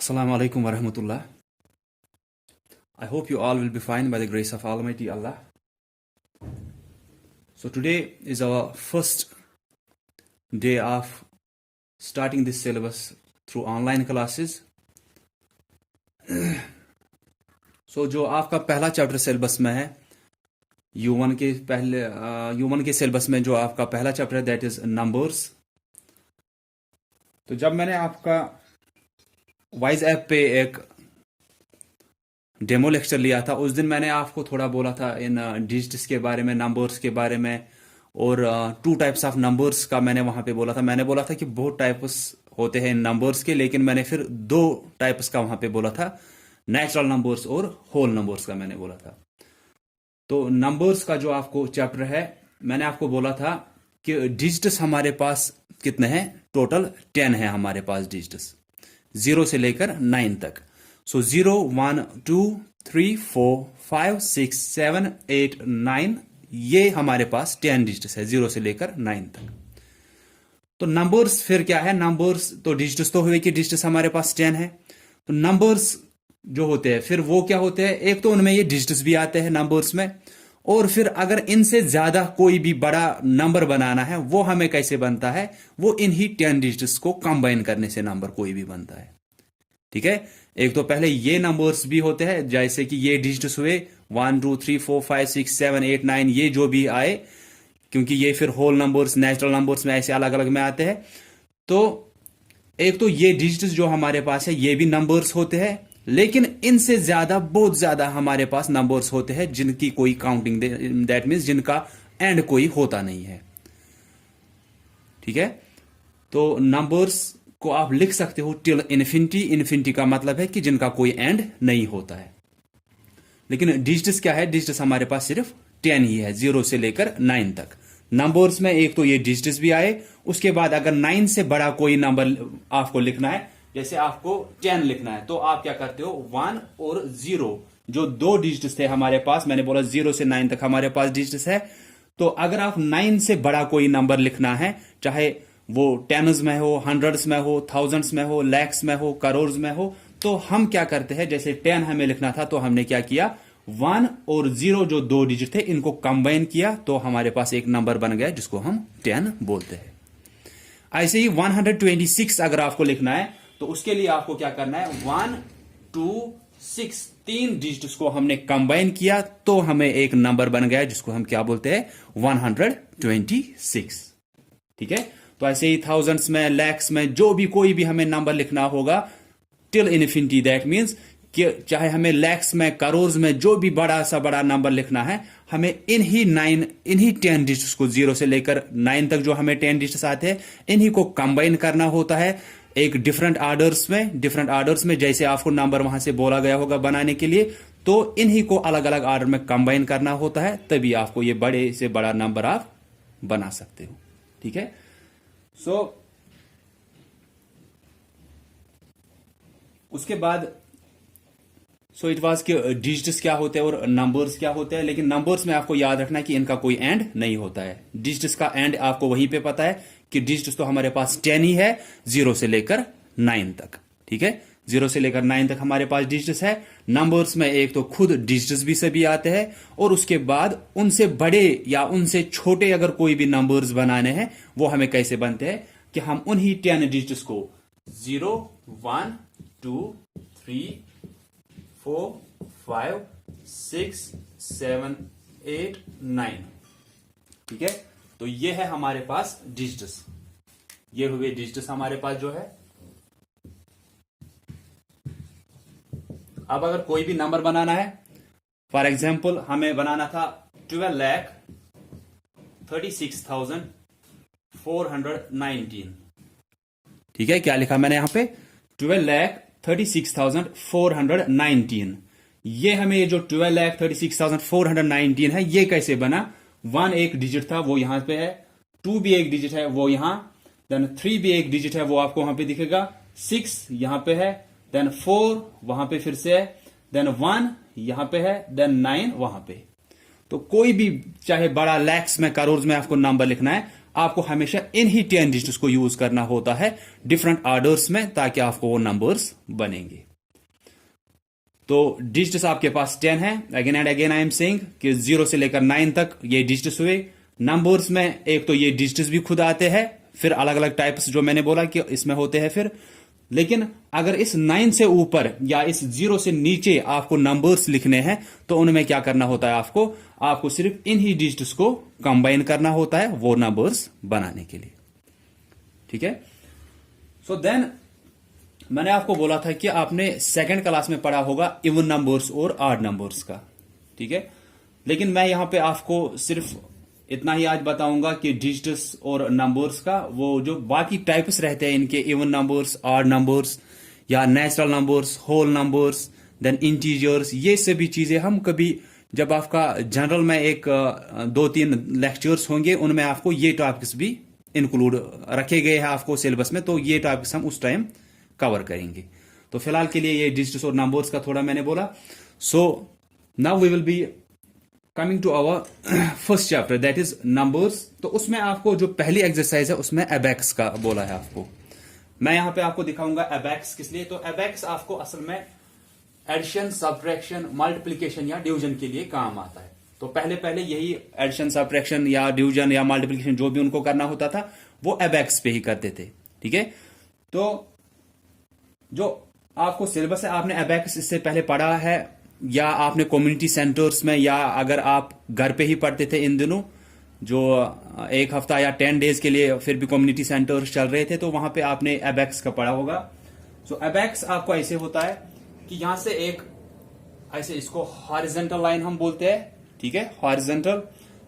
Assalamu alaikum wa rahmatullah. I hope you all will be fine by the grace of Almighty Allah. So today is our first day of starting this syllabus through online classes. So जो आपका पहला chapter syllabus में है U1 के syllabus में जो आपका पहला चैप्टर है दैट इज नंबर्स। तो जब मैंने आपका वाइज ऐप पे एक डेमो लेक्चर लिया था उस दिन मैंने आपको थोड़ा बोला था इन डिजिट्स के बारे में, नंबर्स के बारे में, और टू टाइप्स ऑफ नंबर्स का मैंने वहां पे बोला था। मैंने बोला था कि बहुत टाइप्स होते हैं नंबर्स के, लेकिन मैंने फिर दो टाइप्स का वहां पे बोला था, नेचुरल नंबर्स और होल नंबर्स का मैंने बोला था। तो नंबर्स का जो आपको चैप्टर है मैंने आपको बोला था कि डिजिट्स हमारे पास कितने हैं, टोटल 10 है हमारे पास डिजिट्स, 0 से लेकर 9 तक। सो 0 1 2 3 4 5 6 7 8 9 ये हमारे पास 10 डिजिट्स है 0 से लेकर 9 तक। तो नंबर्स फिर क्या है, नंबर्स तो डिजिट्स तो हुए कि डिजिट्स हमारे पास 10 है। तो नंबर्स जो होते हैं फिर वो क्या होते हैं, एक तो उनमें ये डिजिट्स भी आते हैं नंबर्स में, और फिर अगर इनसे ज्यादा कोई भी बड़ा नंबर बनाना है वो हमें कैसे बनता है, वो इन्हीं 10 डिजिट्स को कंबाइन करने से नंबर कोई भी बनता है। ठीक है, एक तो पहले ये नंबर्स भी होते हैं, जैसे कि ये डिजिट्स हुए 1 2 3 4 5 6 7 8 9 ये जो भी आए, क्योंकि ये फिर होल नंबर्स नेचुरल नंबर्स में ऐसे अलग अलग में आते हैं। तो एक तो ये डिजिट्स जो हमारे पास है ये भी नंबर्स होते हैं, लेकिन इनसे ज्यादा बहुत ज्यादा हमारे पास नंबर्स होते हैं जिनकी कोई काउंटिंग, दैट मीन्स जिनका एंड कोई होता नहीं है। ठीक है, तो नंबर्स को आप लिख सकते हो टिल इन्फिनिटी। इन्फिनिटी का मतलब है कि जिनका कोई एंड नहीं होता है। लेकिन डिजिट्स क्या है, डिजिट्स हमारे पास सिर्फ 10 ही है 0 से लेकर 9 तक। नंबर्स में एक तो ये डिजिट्स भी आए, उसके बाद अगर 9 से बड़ा कोई नंबर आपको लिखना है, जैसे आपको 10 लिखना है, तो आप क्या करते हो 1 और 0 जो दो डिजिट्स थे हमारे पास, मैंने बोला 0 से 9 तक हमारे पास डिजिट्स है। तो अगर आप 9 से बड़ा कोई नंबर लिखना है, चाहे वो टेन्स में हो, हंड्रेड्स में हो, थाउजेंड्स में हो, लैक्स में हो, करोड़ में हो, तो हम क्या करते हैं, जैसे 10 हमें लिखना था तो हमने क्या किया, 1 और 0 जो दो डिजिट थे इनको कंबाइन किया, तो हमारे पास एक नंबर बन गया जिसको हम 10 बोलते हैं। ऐसे ही 126 अगर आपको लिखना है तो उसके लिए आपको क्या करना है, 1 2 6 तीन डिजिट्स को हमने कंबाइन किया तो हमें एक नंबर बन गया जिसको हम क्या बोलते हैं, 126। ठीक है, तो ऐसे ही थाउजेंड्स में, लैक्स में, जो भी कोई भी हमें नंबर लिखना होगा टिल इन्फिनिटी, दैट मीन्स कि चाहे हमें लैक्स में, करोड़ में, जो भी बड़ा सा बड़ा नंबर लिखना है, हमें इन्हीं 10 डिजिट्स को 0 से लेकर 9 तक जो हमें 10 डिजिट्स आते हैं इन्हीं को कंबाइन करना होता है एक डिफरेंट आर्डर्स में जैसे आपको नंबर वहां से बोला गया होगा बनाने के लिए, तो इन्हीं को अलग अलग आर्डर में कंबाइन करना होता है, तभी आपको ये बड़े से बड़ा नंबर आप बना सकते हो। ठीक है, उसके बाद इट वाज कि डिजिट्स क्या होते हैं और नंबर्स क्या होते हैं, लेकिन नंबर्स में आपको याद रखना है कि इनका कोई एंड नहीं होता है। डिजिट्स का एंड आपको वहीं पे पता है कि डिजिट्स तो हमारे पास 10 ही है 0 से लेकर 9 तक। ठीक है, 0 से लेकर 9 तक हमारे पास डिजिट्स है। नंबर्स में एक तो खुद डिजिट्स भी सभी आते हैं, और उसके बाद उनसे बड़े या उनसे छोटे अगर कोई भी नंबर्स बनाने हैं वो हमें कैसे बनते हैं कि हम उन्हीं 10 डिजिट्स को 0 1 2 3 4 5 6 7 8 9। ठीक है, तो ये है हमारे पास डिजिट्स, ये हुए डिजिट्स हमारे पास जो है। अब अगर कोई भी नंबर बनाना है, फॉर एग्जाम्पल हमें बनाना था 12,36,419। ठीक है, क्या लिखा मैंने यहां पे, 12,36,419। ये हमें ये जो 12,36,419 है ये कैसे बना, 1 एक डिजिट था वो यहां पे है, 2 भी एक डिजिट है वो यहां, देन 3 भी एक डिजिट है वो आपको वहां पे दिखेगा, 6 यहां पे है, देन 4 वहां पे फिर से है, देन 1 यहां पे है, देन 9 वहां पे। तो कोई भी चाहे बड़ा लैक्स में, करोड़ में आपको नंबर लिखना है, आपको हमेशा इन ही 10 डिजिट्स को यूज करना होता है डिफरेंट ऑर्डर्स में, ताकि आपको वो नंबर्स बनेंगे। तो डिजिट्स आपके पास 10 है। Again and again I am saying कि 0 से लेकर 9 तक ये डिजिट्स हुए। नंबर्स में एक तो ये डिजिट्स भी खुद आते हैं, फिर अलग अलग टाइप्स जो मैंने बोला कि इसमें होते हैं फिर। लेकिन अगर इस 9 से ऊपर या इस 0 से नीचे आपको नंबर्स लिखने हैं तो उनमें क्या करना होता है, आपको सिर्फ इन ही डिजिट्स को कंबाइन करना होता है वो नंबर्स बनाने के लिए। ठीक है। सो देन मैंने आपको बोला था कि आपने सेकंड क्लास में पढ़ा होगा इवन नंबर्स और ऑड नंबर्स का। ठीक है। लेकिन मैं यहां पे आपको सिर्फ इतना ही आज बताऊंगा कि डिजिट्स और नंबर्स का वो जो बाकी टाइप्स रहते हैं इनके, इवन नंबर्स, ऑड नंबर्स या natural numbers, whole numbers, then integers, ये सभी चीजें हम कभी जब आपका जनरल में एक 2-3 लेक्चर्स होंगे उनमें आपको ये टॉपिक्स भी इंक्लूड रखे गए हैं आपको सिलेबस में, तो ये टॉपिक्स हम उस टाइम कवर करेंगे। तो फिलहाल के लिए ये डिजिट्स और नंबर्स का थोड़ा मैंने बोला। So now we will be coming to our first chapter that is numbers. तो उसमें आपको जो पहली एक्सरसाइज है उसमें एबैक्स का बोला है आपको। मैं यहां पे आपको दिखाऊंगा एबैक्स किस लिए। तो एबैक्स आपको असल में एडिशन, सब्ट्रैक्शन, मल्टीप्लिकेशन या डिवीजन के लिए काम आता है। तो पहले यही एडिशन, सब्ट्रैक्शन या डिवीजन या मल्टीप्लिकेशन जो भी उनको करना होता था वो एबैक्स पे ही करते थे। ठीक है। तो जो आपको सिलेबस है, आपने एबैक्स इससे पहले पढ़ा है या आपने कम्युनिटी सेंटर्स में, या अगर आप घर पे ही पढ़ते थे इन दिनों, जो 1 हफ्ता या 10 डेज के लिए फिर भी कम्युनिटी सेंटर्स चल रहे थे, तो वहां पे आपने एबैक्स का पढ़ा होगा। सो एबैक्स आपको ऐसे होता है कि यहां से एक ऐसे इसको हॉरिजॉन्टल लाइन हम बोलते हैं। ठीक है, हॉरिजॉन्टल।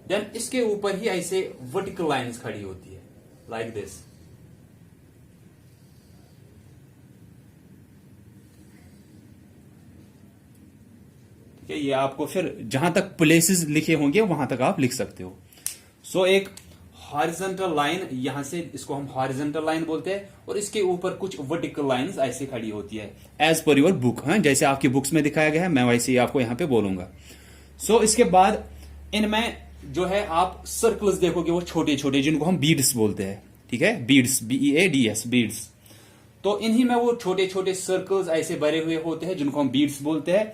देन इसके ऊपर ही ऐसे वर्टिकल लाइंस खड़ी होती है लाइक दिस। ये आपको फिर जहां तक प्लेसेस लिखे होंगे वहां तक आप लिख सकते हो। सो एक हॉरिजॉन्टल लाइन, यहां से इसको हम हॉरिजॉन्टल लाइन बोलते हैं, और इसके ऊपर कुछ वर्टिकल लाइंस ऐसे खड़ी होती है एज पर योर बुक। जैसे आपकी बुक्स में दिखाया गया है, मैं वैसे ही आपको यहां पे बोलूंगा। सो इसके बाद इनमें जो है आप सर्कल्स देखोगे वो छोटे छोटे, जिनको हम बीड्स बोलते हैं। ठीक है, बीड्स, BEADS, बीड्स। तो इन्हीं में वो छोटे छोटे सर्कल्स ऐसे भरे हुए होते हैं जिनको हम बीड्स बोलते हैं।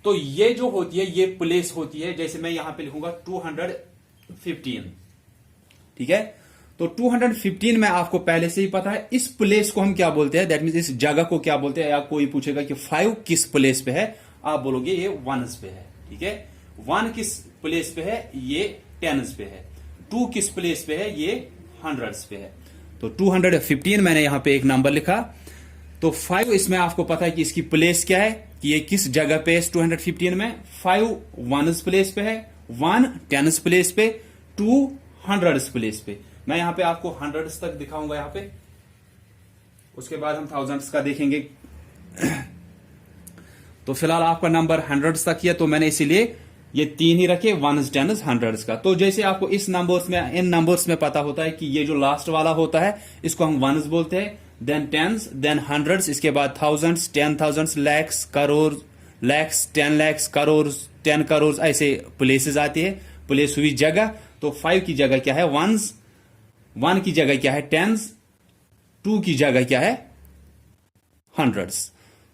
तो ये जो होती है ये प्लेस होती है, जैसे मैं यहां पे लिखूंगा 215। ठीक है। तो 215 में आपको पहले से ही पता है इस प्लेस को हम क्या बोलते हैं, दैट मीन इस जगह को क्या बोलते हैं। या कोई पूछेगा कि 5 किस प्लेस पे है, आप बोलोगे ये 1s पे है। ठीक है। 1 किस प्लेस पे है, ये 10s पे है। 2 किस प्लेस पे है, ये 100s पे है। तो 215 मैंने यहां पे एक नंबर लिखा। तो 5 इसमें आपको पता है कि इसकी प्लेस क्या है, कि ये किस जगह पे है। 215 में 5 1s प्लेस पे है, 1 10s प्लेस पे, 2 100s प्लेस पे। मैं यहां पे आपको 100s तक दिखाऊंगा यहां पे, उसके बाद हम 1000s का देखेंगे। तो फिलहाल आपका नंबर 100s तक ही है, तो मैंने इसीलिए ये 3 ही रखे, 1s 10s 100s का। तो जैसे आपको इस नंबर्स में, इन नंबर्स में पता होता है कि ये जो लास्ट वाला होता है इसको हम 1s बोलते हैं, देन 10s, देन 100s, इसके बाद 1000s, 10,000, lakhs, crore, lakhs, 10 lakhs, crore, 10 crore, ऐसे प्लेसेस आती है। प्लेस हुई जगह। तो 5 की जगह क्या है 1s, 1 की जगह क्या है 10s, 2 की जगह क्या है 100s।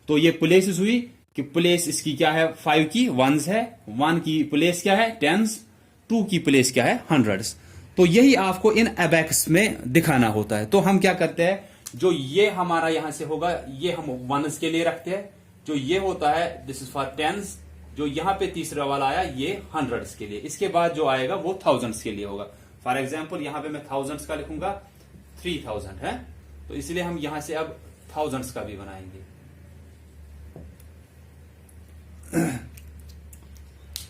तो ये प्लेसेस हुई कि प्लेस इसकी क्या है, 5 की 1s है, 1 की प्लेस क्या है 10s, 2 की प्लेस क्या है 100s। तो यही आपको इन एबैक्स में दिखाना होता है। तो हम क्या करते हैं, जो ये हमारा यहां से होगा ये हम 1s के लिए रखते हैं। जो ये होता है दिस इज फॉर 10s। जो यहां पे तीसरा वाला आया ये 100s के लिए। इसके बाद जो आएगा वो 1000s के लिए होगा। फॉर एग्जाम्पल यहां पे मैं 1000s का लिखूंगा 3000 है, तो इसलिए हम यहां से अब 1000s का भी बनाएंगे।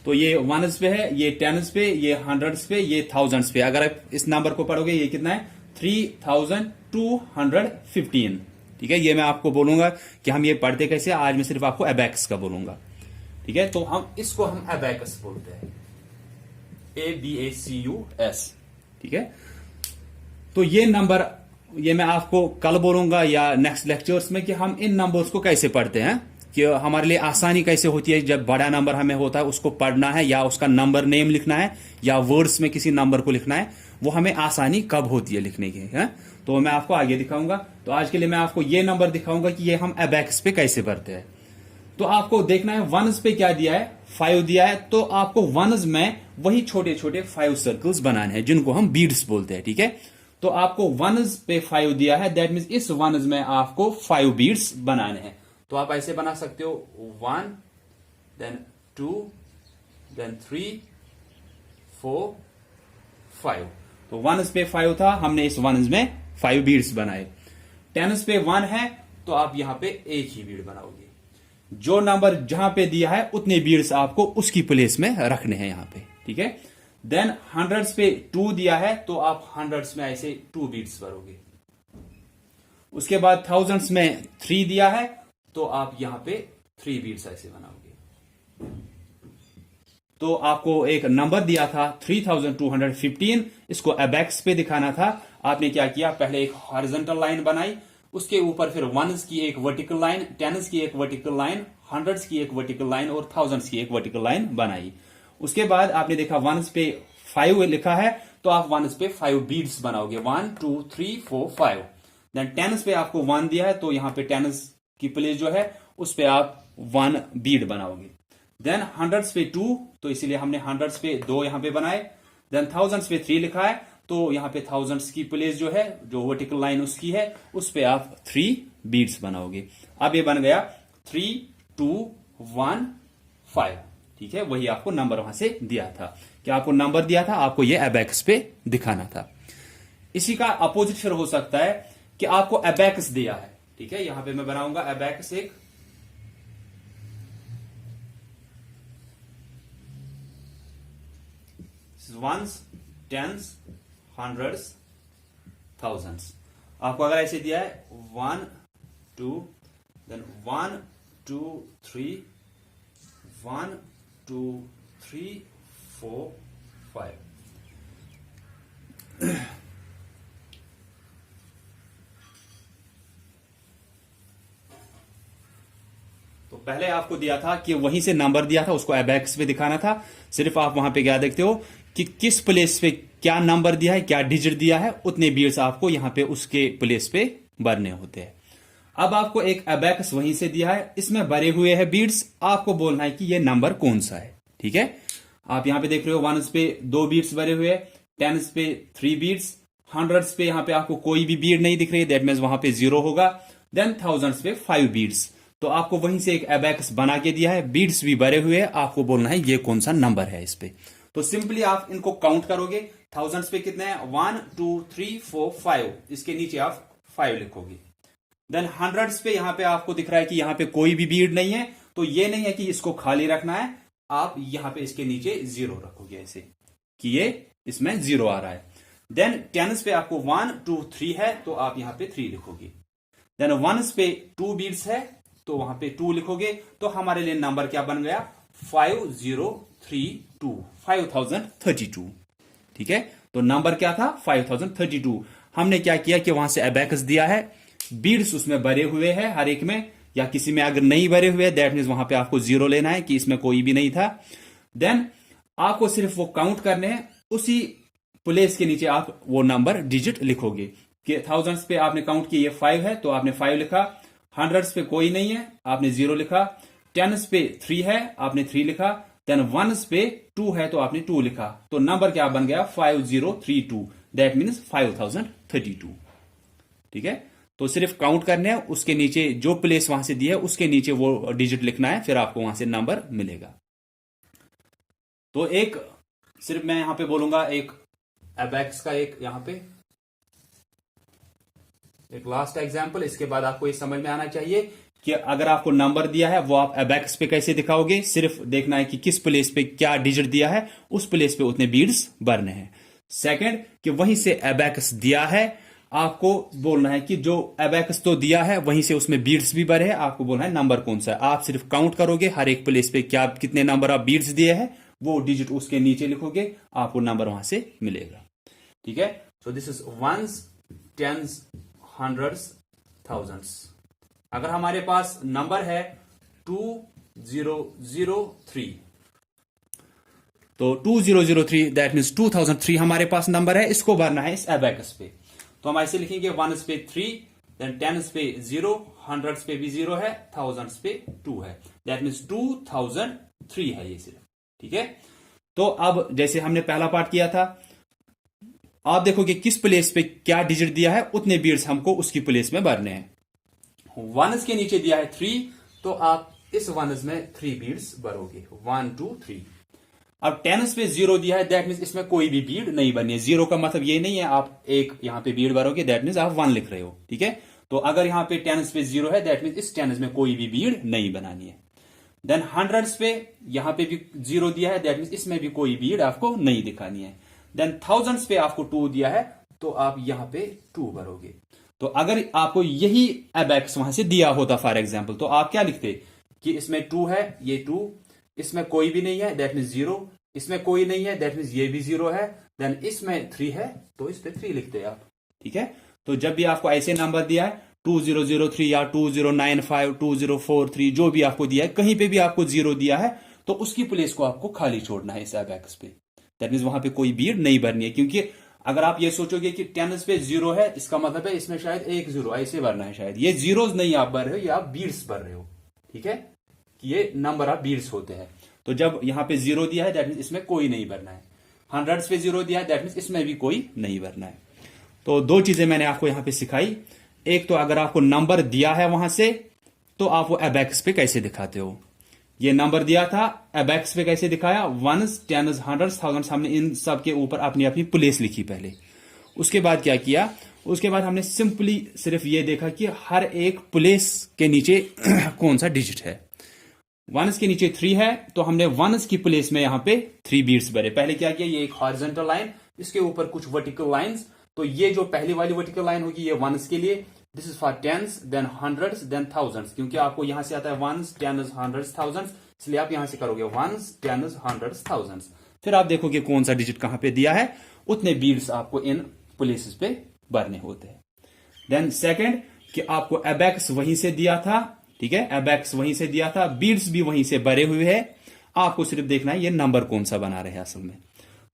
तो ये 1s पे है, ये 10s पे, ये 100s पे, ये 1000s पे। अगर आप इस नंबर को पढ़ोगे ये कितना है 3215। ठीक है। ये मैं आपको बोलूंगा कि हम ये पढ़ते कैसे, आज मैं सिर्फ आपको एबैक्स का बोलूंगा। ठीक है। तो हम इसको हम एबैकस बोलते हैं, ABACUS। ठीक है। तो ये नंबर ये मैं आपको कल बोलूंगा या नेक्स्ट लेक्चर्स में कि हम इन नंबर्स को कैसे पढ़ते हैं। कि हमारे लिए आसानी कैसे होती है जब बड़ा नंबर हमें होता है उसको पढ़ना है या उसका नंबर नेम लिखना है या वर्ड्स में किसी नंबर को लिखना है, वो हमें आसानी कब होती है लिखने की, है। तो मैं आपको आगे दिखाऊंगा। तो आज के लिए मैं आपको ये नंबर दिखाऊंगा कि ये हम अबैकस पे कैसे भरते हैं। तो आपको देखना है वंस पे क्या दिया है, 5 दिया है, तो आपको वंस में वही छोटे छोटे 5 सर्कल्स बनाने हैं जिनको हम बीड्स बोलते हैं, ठीक है। तो आपको वंस पे 5 दिया है, दैट मीन्स इस वंस में आपको 5 बीड्स बनाने हैं। तो आप ऐसे बना सकते हो 1 देन 2 देन 3 4 5। तो वंस पे 5 था, हमने इस वंस में 5 बीड्स बनाए। टेंस पे 1 है तो आप यहां पे एक ही बीड बनाओगे। जो नंबर जहां पे दिया है उतने बीड्स आपको उसकी प्लेस में रखने हैं यहां पे, ठीक है। देन हंड्रेड्स पे 2 दिया है तो आप हंड्रेड्स में ऐसे 2 बीड्स भरोगे। उसके बाद थाउजेंड्स में 3 दिया है तो आप यहां पे 3 बीड्स ऐसे बनाओगे। तो आपको एक नंबर दिया था 3215, इसको अबैकस पे दिखाना था। आपने क्या किया, पहले एक हॉरिजॉन्टल लाइन बनाई, उसके ऊपर फिर वंस की एक वर्टिकल लाइन, टेंस की एक वर्टिकल लाइन, हंड्रेड्स की एक वर्टिकल लाइन और थाउजेंड्स की एक वर्टिकल लाइन बनाई। उसके बाद आपने देखा वंस पे 5 लिखा है तो आप वंस पे 5 बीड्स बनाओगे, 1 2 3 4 5। देन टेंस पे आपको 1 दिया है तो यहां पे टेंस की प्लेस जो है उस पे आप 1 बीड बनाओगे। देन हंड्रेड्स पे 2 तो इसीलिए हमने हंड्रेड्स पे 2 यहां पे बनाए। देन थाउजेंड्स पे 3 लिखा है तो यहां पे थाउजेंड्स की प्लेस जो है, जो वर्टिकल लाइन उसकी है, उस पे आप 3 बीड्स बनाओगे। अब ये बन गया 3 2 1 5, ठीक है। वही आपको नंबर वहां से दिया था, कि आपको नंबर दिया था, आपको ये अबैकस पे दिखाना था। इसी का अपोजिट फिर हो सकता है कि आपको अबैकस दिया है, ठीक है। यहां पे मैं बनाऊंगा अबैकस एक, वंस टेंस हंड्रेड्स थाउजेंड्स। आपको अगर ऐसे दिया है 1 2 देन 1 2 3 1 2 3 4 5। तो पहले आपको दिया था कि वहीं से नंबर दिया था, उसको अबैकस पे दिखाना था। सिर्फ आप वहां पे क्या देखते हो कि किस प्लेस पे क्या नंबर दिया है, क्या डिजिट दिया है, उतने बीड्स आपको यहां पे उसके प्लेस पे भरने होते हैं। अब आपको एक अबैकस वहीं से दिया है, इसमें भरे हुए हैं बीड्स, आपको बोलना है कि ये नंबर कौन सा है, ठीक है। आप यहां पे देख रहे हो वंस पे 2 बीड्स भरे हुए, टेंस पे 3 बीड्स, हंड्रेड्स पे यहां पे आपको कोई भी बीड नहीं दिख रही, दैट मीन्स वहां पे 0 होगा। देन थाउजेंड्स पे 5 बीड्स, तो आपको वहीं से एक अबैकस बना के दिया है, बीड्स भी भरे हुए हैं, आपको बोलना है ये कौन सा नंबर है इस पे। तो सिंपली आप इनको काउंट करोगे, थाउजेंड्स पे कितने हैं, 1 2 3 4 5, इसके नीचे आप 5 लिखोगे। देन हंड्रेड्स पे यहां पे आपको दिख रहा है कि यहां पे कोई भी बीड नहीं है, तो ये नहीं है कि इसको खाली रखना है, आप यहां पे इसके नीचे 0 रखोगे ऐसे कि ये इसमें 0 आ रहा है। देन टेंस पे आपको 1 2 3 है तो आप यहां पे 3 लिखोगे। देन वंस पे 2 बीड्स है तो वहां पे 2 लिखोगे। तो हमारे लिए नंबर क्या बन गया, 5032, 5032, ठीक है। तो नंबर क्या था, 5032। हमने क्या किया कि वहां से अबैकस दिया है, बीड्स उसमें भरे हुए हैं हर एक में, या किसी में अगर नहीं भरे हुए दैट मीन्स वहां पे आपको 0 लेना है कि इसमें कोई भी नहीं था। देन आपको सिर्फ वो काउंट करने हैं, उसी प्लेस के नीचे आप वो नंबर डिजिट लिखोगे। कि थाउजेंड्स पे आपने काउंट किया, ये 5 है तो आपने 5 लिखा, हंड्रेड्स पे कोई नहीं है आपने 0 लिखा, टेंस पे 3 है आपने 3 लिखा, देन वंस पे 2 है तो आपने 2 लिखा। तो नंबर क्या बन गया, 5032, दैट मीन्स 5032, ठीक है। तो सिर्फ काउंट करने हैं, उसके नीचे जो प्लेस वहां से दिया है उसके नीचे वो डिजिट लिखना है, फिर आपको वहां से नंबर मिलेगा। तो एक सिर्फ मैं यहां पे बोलूंगा, एक अबैकस का एक यहां पे एक लास्ट एग्जांपल, इसके बाद आपको ये समझ में आना चाहिए कि अगर आपको नंबर दिया है वो आप अबैकस पे कैसे दिखाओगे। सिर्फ देखना है कि किस प्लेस पे क्या डिजिट दिया है, उस प्लेस पे उतने बीड्स भरने हैं। सेकंड कि वहीं से अबैकस दिया है, आपको बोलना है कि जो अबैकस तो दिया है वहीं से उसमें बीड्स भी भरे हैं, आपको बोलना है नंबर कौन सा है। आप सिर्फ काउंट करोगे हर एक प्लेस पे क्या कितने नंबर ऑफ बीड्स दिए हैं, वो डिजिट उसके नीचे लिखोगे, आपको नंबर वहां से मिलेगा, ठीक है। So this is ones tens hundreds thousands. अगर हमारे पास नंबर है 2003। तो 2003 दैट मीन्स 2003 हमारे पास नंबर है, इसको भरना है इस एबैकस पे। तो हम ऐसे लिखेंगे, वंस पे 3, देन टेंस पे 0, हंड्रेड्स पे भी 0 है, थाउजेंड्स पे 2 है, दैट मीन्स 2003 है ये सिर्फ। ठीक है, तो अब जैसे हमने पहला पार्ट किया था, आप देखोगे किस प्लेस पे क्या डिजिट दिया है, उतने बीट्स हमको उसकी प्लेस में भरने हैं। वंस के नीचे दिया है 3, तो आप इस वंस में 3 बीट्स भरोगे, 1 2 3। अब टेंस पे 0 दिया है, दैट मीन्स इसमें कोई भी बीट नहीं बनी है। 0 का मतलब ये नहीं है आप एक यहां पे बीट भरोगे, दैट मीन्स आप 1 लिख रहे हो। ठीक है, तो अगर यहां पे टेंस पे 0 है, दैट मीन्स इस टेंस में कोई भी बीट नहीं बनानी है। देन हंड्रेड्स पे यहां पे भी 0 दिया है, दैट मीन्स इसमें भी कोई बीट आपको नहीं दिखानी है। देन थाउजेंड्स पे आपको 2 दिया है, तो आप यहां पे 2 भरोगे। तो अगर आपको यही एबैक्स वहां से दिया होता फॉर एग्जाम्पल, तो आप क्या लिखते कि इसमें 2 है, ये 2, इसमें कोई भी नहीं है, दैट मीन्स 0, इसमें कोई नहीं है, दैट मीन्स ये भी 0 है, देन इसमें 3 है, तो इस पे 3 लिखते हैं आप। ठीक है, तो जब भी आपको ऐसे नंबर दिया है 2003 या 2095 2043 जो भी आपको दिया है, कहीं पे भी आपको 0 दिया है, तो उसकी प्लेस को आपको खाली छोड़ना है इस एबैकस पे। दैट मीन्स वहां पे कोई बीट नहीं भरनी है, क्योंकि अगर आप ये सोचोगे कि टेंस पे 0 है, इसका मतलब है इसमें शायद एक 0 ऐसे भरना है, शायद ये जीरोस नहीं आप भर रहे हो, ये आप बीट्स भर रहे हो। ठीक है, ये नंबर आप बीट्स होते हैं। तो जब यहां पे 0 दिया है, दैट मीन्स इसमें कोई नहीं भरना है। हंड्रेड्स पे 0 दिया है, दैट मीन्स इसमें भी कोई नहीं भरना है। तो 2 चीजें मैंने आपको यहां पे सिखाई। एक तो अगर आपको नंबर दिया है वहां से, तो आप वो एबैक्स पे कैसे दिखाते हो। ये नंबर दिया था, एबैक्स पे कैसे दिखाया, वंस, टेंस, हंड्रेड्स, थाउजेंड्स, हमने इन सब के ऊपर अपनी अपनी प्लेस लिखी पहले। उसके बाद क्या किया, उसके बाद हमने सिंपली सिर्फ ये देखा कि हर एक प्लेस के नीचे कौन सा डिजिट है। वंस के नीचे 3 है, तो हमने वंस की प्लेस में यहां पे 3 बीट्स भरे। पहले क्या किया, ये एक हॉरिजॉन्टल लाइन, इसके ऊपर कुछ वर्टिकल लाइंस। तो ये जो पहली वाली वर्टिकल लाइन होगी, ये वंस के लिए, this is for tens, then hundreds, then thousands, क्योंकि आपको यहां से आता है वंस, टेंस, हंड्रेड्स, थाउजेंड्स, इसलिए आप यहां से करोगे वंस, टेंस, हंड्रेड्स, थाउजेंड्स। फिर आप देखोगे कौन सा डिजिट कहां पे दिया है, उतने बीट्स आपको इन प्लेसेस पे भरने होते हैं। देन सेकंड कि आपको एबैक्स वहीं से दिया था। ठीक है, एबैक्स वहीं से दिया था, बीट्स भी वहीं से भरे हुए हैं, आपको सिर्फ देखना है ये नंबर कौन सा बना रहे हैं असल में।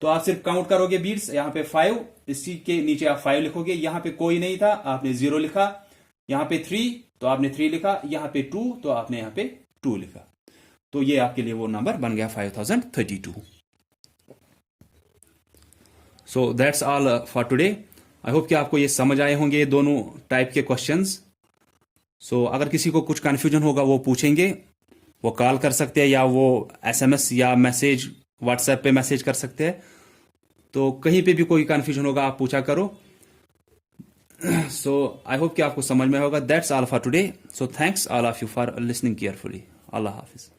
तो आप सिर्फ काउंट करोगे बीट्स, यहां पे 5, इसी के नीचे आप 5 लिखोगे, यहां पे कोई नहीं था, आपने 0 लिखा, यहां पे 3 तो आपने 3 लिखा, यहां पे 2 तो आपने यहां पे 2 लिखा। तो ये आपके लिए वो नंबर बन गया 5032। So that's all for today. I hope कि आपको ये समझ आए होंगे दोनों टाइप के क्वेश्चंस। सो अगर किसी को कुछ कंफ्यूजन होगा वो पूछेंगे, वो कॉल कर सकते हैं या वो SMS या मैसेज व्हाट्सएप पे मैसेज कर सकते हैं। तो कहीं पे भी कोई कंफ्यूजन होगा आप पूछा करो। सो आई होप कि आपको समझ में होगा। That's all for today. So thanks all of you for listening carefully. Allah Hafiz.